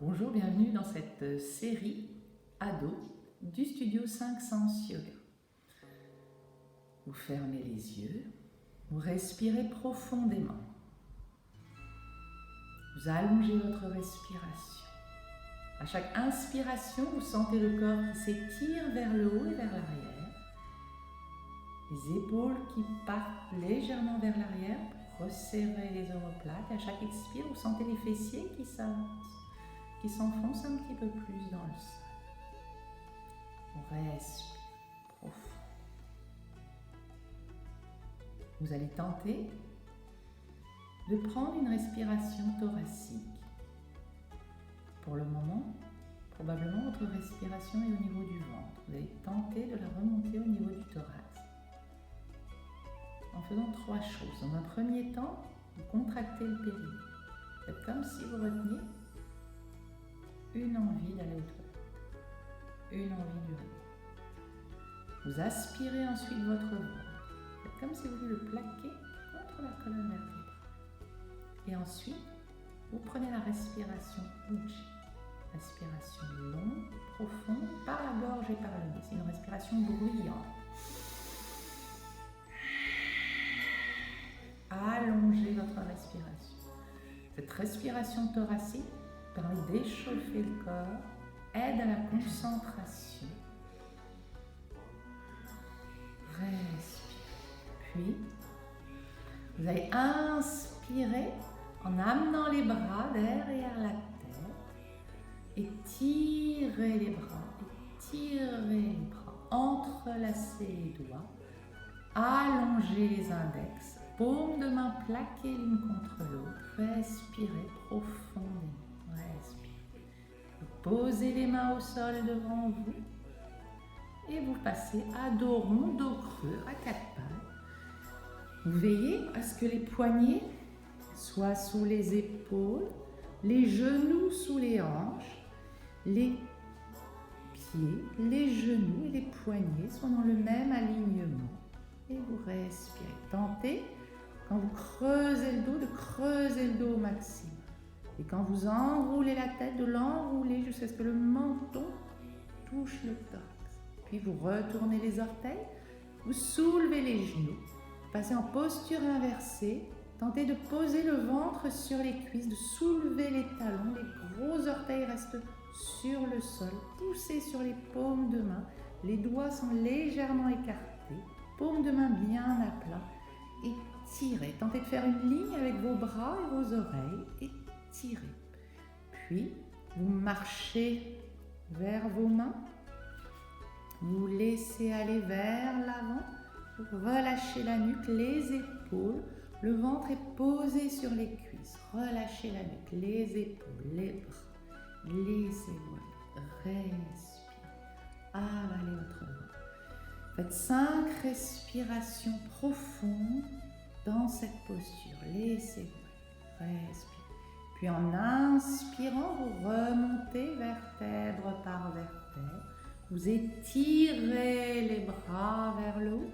Bonjour, bienvenue dans cette série ado du studio 5 Sens Yoga. Vous fermez les yeux, vous respirez profondément. Vous allongez votre respiration. À chaque inspiration, vous sentez le corps qui s'étire vers le haut et vers l'arrière. Les épaules qui partent légèrement vers l'arrière pour resserrer les omoplates. À chaque expire, vous sentez les fessiers qui s'enfoncent un petit peu plus dans le sol. On respire profond. Vous allez tenter de prendre une respiration thoracique. Pour le moment, probablement votre respiration est au niveau du ventre. Vous allez tenter de la remonter au niveau du thorax. En faisant trois choses. Dans un premier temps, vous contractez le périnée. Faites comme si vous reteniez une envie d'aller au toilette, une envie d'uriner. Vous aspirez ensuite votre ventre. Faites comme si vous vouliez le plaquer contre la colonne vertébrale. Et ensuite, vous prenez la respiration Ujjayi. Respiration longue, profonde, par la gorge et par le nez. C'est une respiration bruyante. Allongez votre respiration. Cette respiration thoracique permet d'échauffer le corps, aide à la concentration. Respirez. Puis, vous allez inspirer en amenant les bras derrière la tête. Étirez les bras, entrelacez les doigts, allongez les index, paumes de main plaquées l'une contre l'autre, respirez profondément. Respirez. Vous posez les mains au sol devant vous et vous passez à dos rond, dos creux, à quatre pattes. Vous veillez à ce que les poignets soient sous les épaules, les genoux sous les hanches, les pieds, les genoux et les poignets sont dans le même alignement. Et vous respirez. Tentez, quand vous creusez le dos, de creuser le dos au maximum. Et quand vous enroulez la tête, de l'enrouler jusqu'à ce que le menton touche le thorax. Puis vous retournez les orteils, vous soulevez les genoux, passez en posture inversée, tentez de poser le ventre sur les cuisses, de soulever les talons, les gros orteils restent sur le sol, poussez sur les paumes de main, les doigts sont légèrement écartés, paumes de main bien à plat, étirez, tentez de faire une ligne avec vos bras et vos oreilles, étirez. Puis, vous marchez vers vos mains, vous laissez aller vers l'avant, vous relâchez la nuque, les épaules, le ventre est posé sur les cuisses, relâchez la nuque, les épaules, les bras. Laissez-vous aller, respirez, avalez votre ventre. Faites 5 respirations profondes dans cette posture. Laissez-vous aller, respirez. Puis en inspirant, vous remontez vertèbre par vertèbre. Vous étirez les bras vers le haut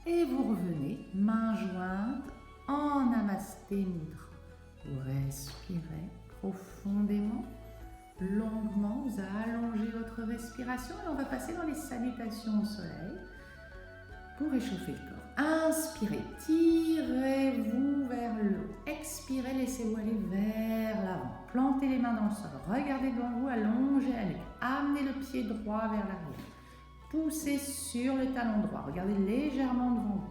et vous revenez, mains jointes, en Namasté Mudra. Vous respirez profondément. Longuement, vous allongez votre respiration et on va passer dans les salutations au soleil pour réchauffer le corps. Inspirez, tirez-vous vers le haut. Expirez, laissez-vous aller vers l'avant. Plantez les mains dans le sol. Regardez devant vous, allongez la nuque. Amenez le pied droit vers l'arrière. Poussez sur le talon droit. Regardez légèrement devant vous.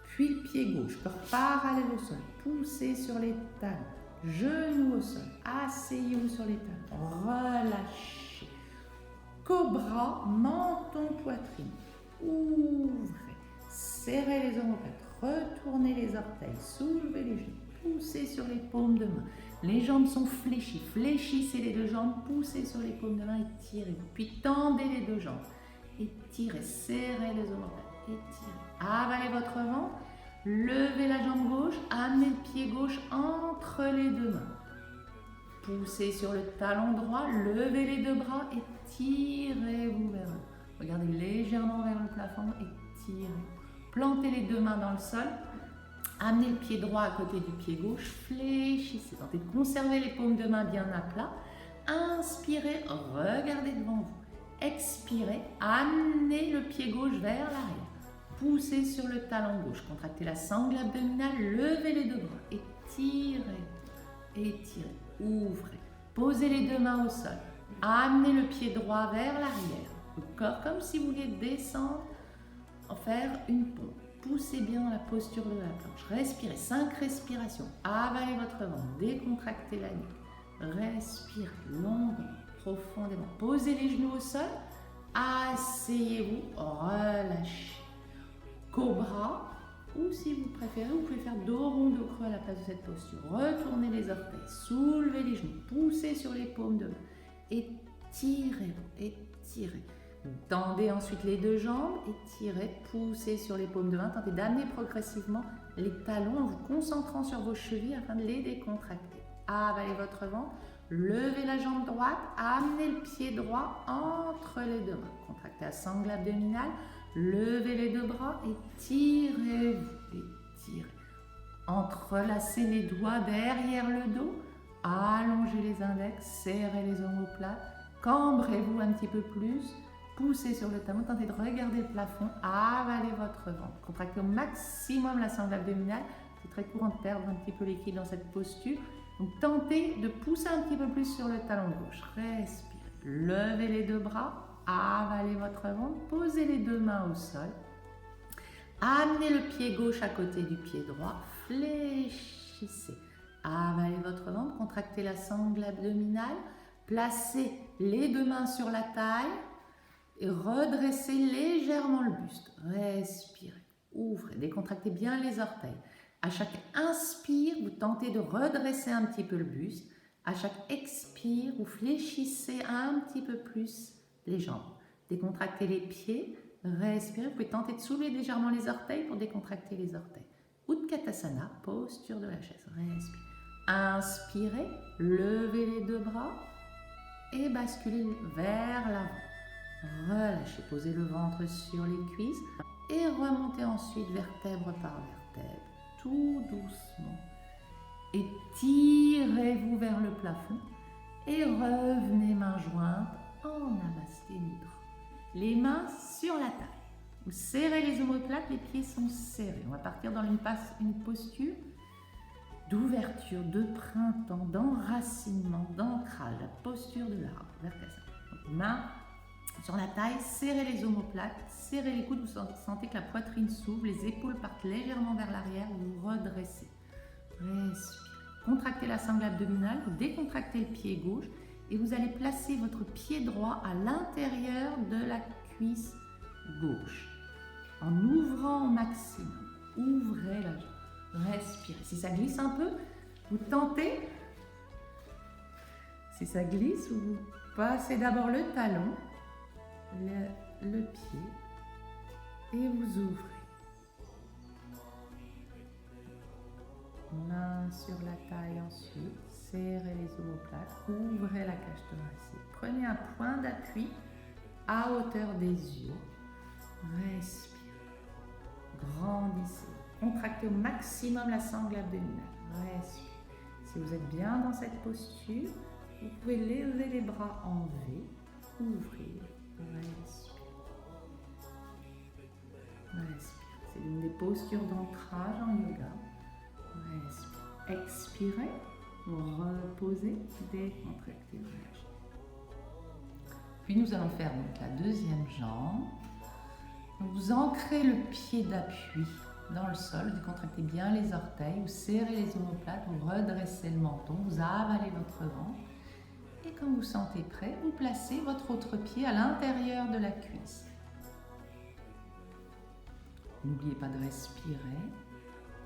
Puis le pied gauche, corps parallèle au sol. Poussez sur les talons. Genoux au sol, asseyez-vous sur les talons, relâchez. Cobra, menton, poitrine, ouvrez, serrez les omoplates, retournez les orteils, soulevez les genoux, poussez sur les paumes de main. Les jambes sont fléchies, fléchissez les deux jambes, poussez sur les paumes de main, étirez-vous. Puis tendez les deux jambes, étirez, serrez les omoplates, étirez. Avalez votre ventre. Levez la jambe gauche, amenez le pied gauche entre les deux mains. Poussez sur le talon droit, levez les deux bras, étirez-vous vers le haut. Regardez légèrement vers le plafond, étirez. Plantez les deux mains dans le sol, Amenez le pied droit à côté du pied gauche, fléchissez. Tentez de conserver les paumes de main bien à plat. Inspirez, regardez devant vous. Expirez, amenez le pied gauche vers l'arrière. Poussez sur le talon gauche, contractez la sangle abdominale, levez les deux bras, étirez, étirez, ouvrez. Posez les deux mains au sol, amenez le pied droit vers l'arrière. Le corps comme si vous vouliez descendre, faire une pompe. Poussez bien dans la posture de la planche. Respirez, 5 respirations. Avalez votre ventre, décontractez la nuque. Respirez longuement, profondément. Posez les genoux au sol, asseyez-vous, relâchez. Cobra, ou si vous préférez, vous pouvez faire dos rond, dos creux à la place de cette posture. Retournez les orteils, soulevez les genoux, poussez sur les paumes de main. Étirez, étirez. Tendez ensuite les deux jambes, étirez, poussez sur les paumes de main. Tentez d'amener progressivement les talons en vous concentrant sur vos chevilles afin de les décontracter. Avalez votre ventre, levez la jambe droite, amenez le pied droit entre les deux mains. Contractez la sangle abdominale, levez les deux bras, étirez-vous, étirez. Entrelacez les doigts derrière le dos, allongez les index, serrez les omoplates, cambrez-vous un petit peu plus. Poussez sur le talon, tentez de regarder le plafond, avalez votre ventre. Contractez au maximum la sangle abdominale. C'est très courant de perdre un petit peu l'équilibre dans cette posture. Donc tentez de pousser un petit peu plus sur le talon gauche. Respirez. Levez les deux bras, avalez votre ventre, posez les deux mains au sol. Amenez le pied gauche à côté du pied droit, fléchissez. Avalez votre ventre, contractez la sangle abdominale, placez les deux mains sur la taille. Et redressez légèrement le buste. Respirez, ouvrez, décontractez bien les orteils. À chaque inspire, vous tentez de redresser un petit peu le buste. À chaque expire, vous fléchissez un petit peu plus les jambes. Décontractez les pieds, respirez. Vous pouvez tenter de soulever légèrement les orteils pour décontracter les orteils. Utkatasana, posture de la chaise. Respirez. Inspirez, levez les deux bras et basculez vers l'avant. Relâchez, posez le ventre sur les cuisses et remontez ensuite vertèbre par vertèbre, tout doucement. Étirez-vous vers le plafond et revenez main jointe en Namasté Mudra. Les mains sur la taille. Vous serrez les omoplates, les pieds sont serrés. On va partir dans une posture d'ouverture, de printemps, d'enracinement, d'ancrage, la posture de l'arbre, Virtasana. Mains sur la taille, serrez les omoplates, serrez les coudes, vous sentez que la poitrine s'ouvre, les épaules partent légèrement vers l'arrière, vous redressez. Respirez. Contractez la sangle abdominale, vous décontractez le pied gauche et vous allez placer votre pied droit à l'intérieur de la cuisse gauche. En ouvrant au maximum, ouvrez la jambe. Respirez. Si ça glisse un peu, vous tentez. Si ça glisse, vous passez d'abord le talon, le pied et vous ouvrez. Main sur la taille ensuite, serrez les omoplates, ouvrez la cage thoracique. Prenez un point d'appui à hauteur des yeux. Respirez. Grandissez. Contractez au maximum la sangle abdominale. Respirez. Si vous êtes bien dans cette posture, vous pouvez lever les bras en V, ouvrir. Respire. Respire. C'est l'une des postures d'ancrage en yoga. Respire. Expirez. Reposez. Décontractez. Puis nous allons faire donc la deuxième jambe. Donc vous ancrez le pied d'appui dans le sol. Décontractez bien les orteils. Vous serrez les omoplates. Vous redressez le menton. Vous avalez votre ventre. Et quand vous sentez prêt, vous placez votre autre pied à l'intérieur de la cuisse. N'oubliez pas de respirer.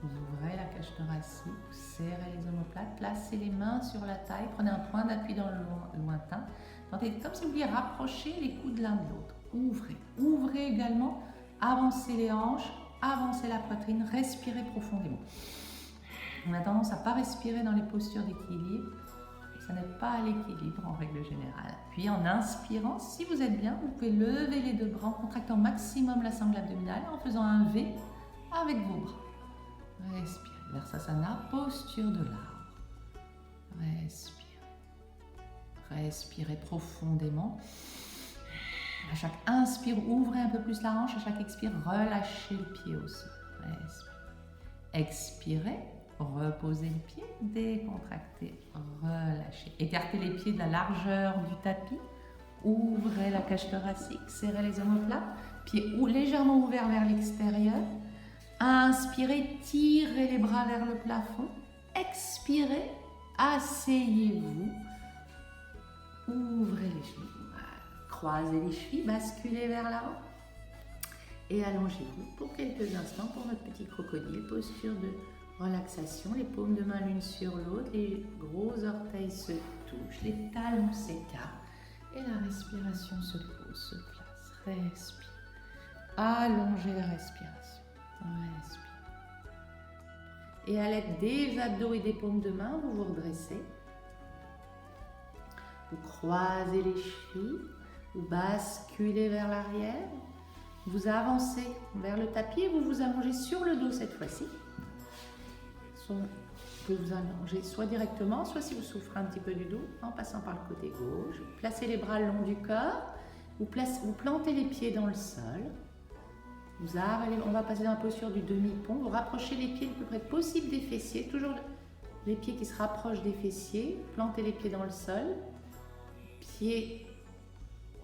Vous ouvrez la cage thoracique, vous serrez les omoplates, placez les mains sur la taille, prenez un point d'appui dans le lointain. Tentez comme si vous vouliez rapprocher les coudes l'un de l'autre. Ouvrez. Ouvrez également, avancez les hanches, avancez la poitrine, respirez profondément. On a tendance à ne pas respirer dans les postures d'équilibre. Ça n'est pas à l'équilibre en règle générale. Puis en inspirant, si vous êtes bien, vous pouvez lever les deux bras en contractant au maximum la sangle abdominale en faisant un V avec vos bras. Respirez. Virtasana, posture de l'arbre. Respirez. Respirez profondément. À chaque inspire, ouvrez un peu plus la hanche. À chaque expire, relâchez le pied au sol. Respirez. Expirez, reposez le pied, décontractez, relâchez. Écartez les pieds de la largeur du tapis. Ouvrez la cage thoracique, serrez les omoplates. Pieds légèrement ouverts vers l'extérieur. Inspirez, tirez les bras vers le plafond. Expirez, asseyez-vous. Ouvrez les chevilles. Croisez les chevilles, basculez vers l'avant. Et allongez-vous pour quelques instants pour notre petit crocodile. Posture de relaxation. Les paumes de main l'une sur l'autre. Les gros orteils se touchent. Les talons s'écartent. Et la respiration se pose, se place. Respire. Allongez la respiration. Respire. Et à l'aide des abdos et des paumes de main, vous vous redressez. Vous croisez les chevilles. Vous basculez vers l'arrière. Vous avancez vers le tapis et vous vous allongez sur le dos cette fois-ci. Vous pouvez vous allonger soit directement, soit si vous souffrez un petit peu du dos, en passant par le côté gauche. Vous placez les bras le long du corps. Vous plantez les pieds dans le sol. On va passer dans la posture du demi-pont. Vous rapprochez les pieds le plus près possible des fessiers. Toujours les pieds qui se rapprochent des fessiers. Plantez les pieds dans le sol. Pieds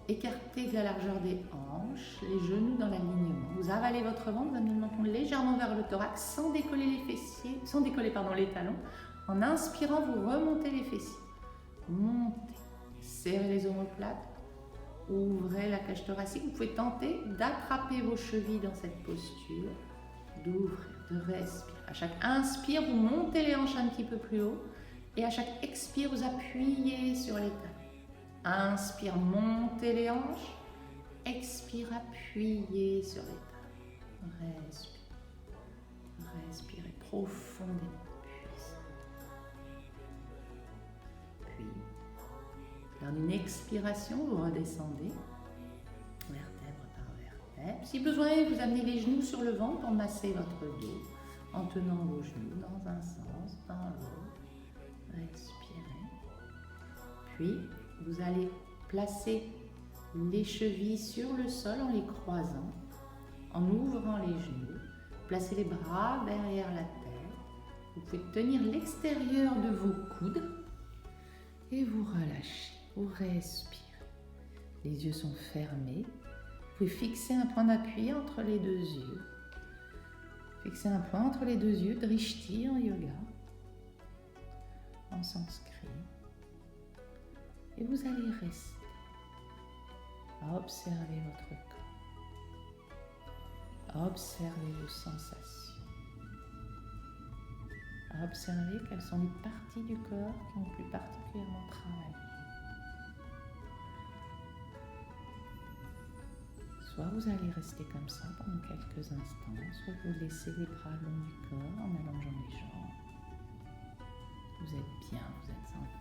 écartés de la largeur des hanches. Les genoux dans l'alignement. Vous avalez votre ventre. Vous amenez le menton légèrement vers le thorax sans décoller les fessiers, sans décoller les talons. En inspirant, vous remontez les fessiers. Montez. Serrez les omoplates. Ouvrez la cage thoracique. Vous pouvez tenter d'attraper vos chevilles dans cette posture, d'ouvrir, de respirer. À chaque inspire, vous montez les hanches un petit peu plus haut et à chaque expire, vous appuyez sur les talons. Inspire, montez les hanches. Expire, appuyez sur les talons. Respire. Respirez profondément. Puis, dans une expiration, vous redescendez, vertèbre par vertèbre. Si besoin, vous amenez les genoux sur le ventre pour masser votre dos, en tenant vos genoux dans un sens, dans l'autre. Respirez. Puis, vous allez placer les chevilles sur le sol en les croisant, en ouvrant les genoux. Placez les bras derrière la tête. Vous pouvez tenir l'extérieur de vos coudes et vous relâchez. Vous respirez. Les yeux sont fermés. Vous pouvez fixer un point d'appui entre les deux yeux. Fixez un point entre les deux yeux, Drishti en yoga, en sanskrit. Et vous allez rester à observer votre corps, à observer vos sensations, à observer quelles sont les parties du corps qui ont plus particulièrement travaillé. Soit vous allez rester comme ça pendant quelques instants, soit vous laissez les bras le long du corps en allongeant les jambes. Vous êtes bien, vous êtes en paix.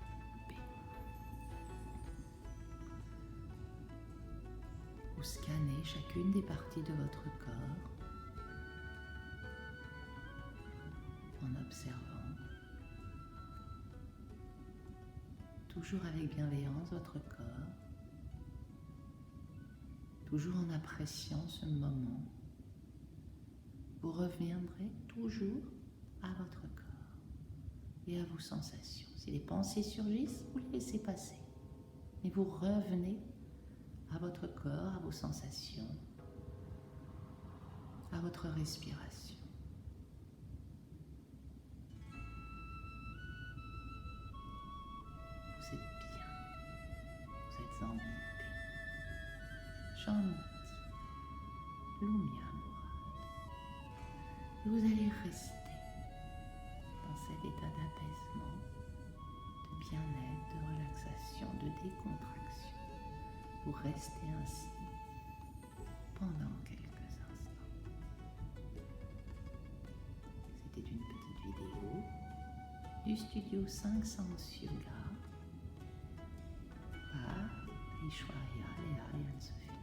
Vous scannez chacune des parties de votre corps en observant, toujours avec bienveillance, votre corps. Toujours en appréciant ce moment, vous reviendrez toujours à votre corps et à vos sensations. Si les pensées surgissent, vous les laissez passer. Mais vous revenez à votre corps, à vos sensations, à votre respiration. Vous êtes bien, vous êtes en paix. Shanti, Lumya Murad. Et vous allez rester dans cet état d'apaisement, de bien-être, de relaxation, de décontraction. Vous restez ainsi pendant quelques instants. C'était une petite vidéo du studio 5 Sens Yoga par Aishwarya Léa et Anne-Sophie.